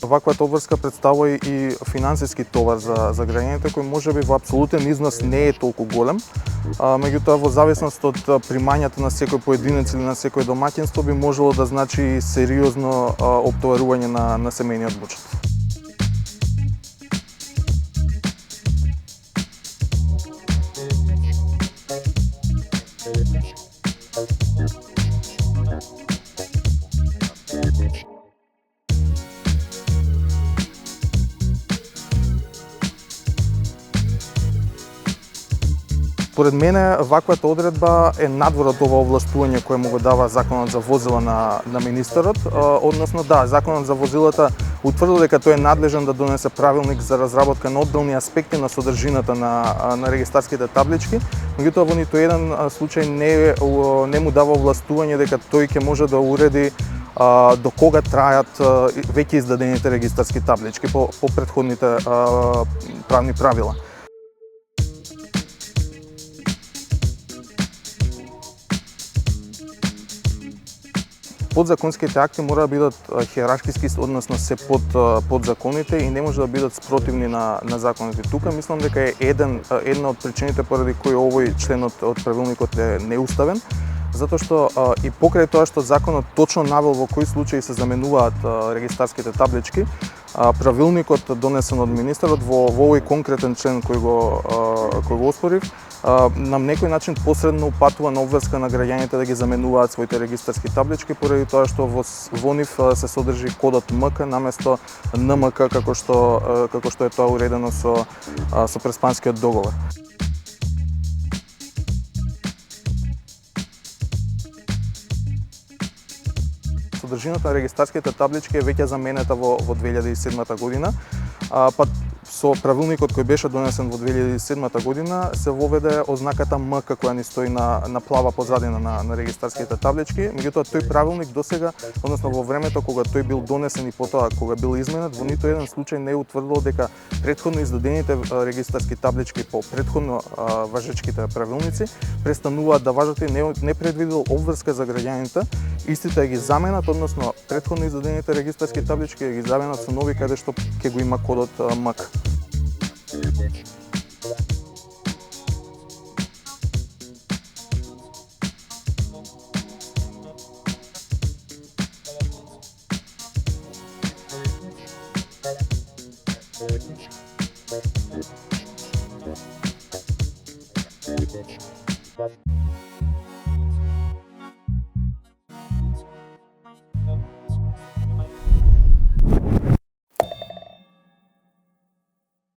Ваквата обврска представува и финансиски товар за граѓаните, кој можеби во апсолутен износ не е толку голем, меѓутоа во зависност од примањата на секој поединец или на секој домаќинство би можело да значи сериозно оптоварување на семејниот буџет. Според мене, ваквата одредба е надвор од ова овластување кое му го дава Законот за возила на министерот, односно да, Законот за возилата утврдил дека тој е надлежен да донесе правилник за разработка на одделни аспекти на содржината на регистарските таблички, меѓутоа во ниту еден случај не му дава овластување дека тој ќе може да уреди до кога трајат веќе издадените регистарски таблички по претходните правни правила. Подзаконските акти мора да бидат хиерархиски, односно се под законите и не може да бидат спротивни на законите. Тука мислам дека е една од причините поради кои овој член од правилникот е неуставен, затоа што и покрај тоа што законот точно навел во кои случаи се заменуваат регистарските таблички, правилникот донесен од министерот во овој конкретен член кој го оспорив, на некој начин посредно упатува на обврска на граѓаните да ги заменуваат своите регистарски таблички поради тоа што во нив се содржи кодот МК наместо НМК како што е тоа уредено со Преспанскиот договор. Содржината на регистарските таблички е веќе заменета во 2007 година, па со правилникот кој беше донесен во 2007 година се воведе ознаката МК која ни стои на плава позадина на регистарските таблички, меѓутоа тој правилник досега, односно во времето кога тој бил донесен и потоа кога бил изменет, во ниту еден случај не е утврдило дека претходно издадените регистарски таблички по претходно важечките правилници престануваат да важат и не предвидел обврска за граѓаните, истите ги заменат, односно претходно издадените регистарски таблички ги заменат со нови каде што ќе го има кодот МК.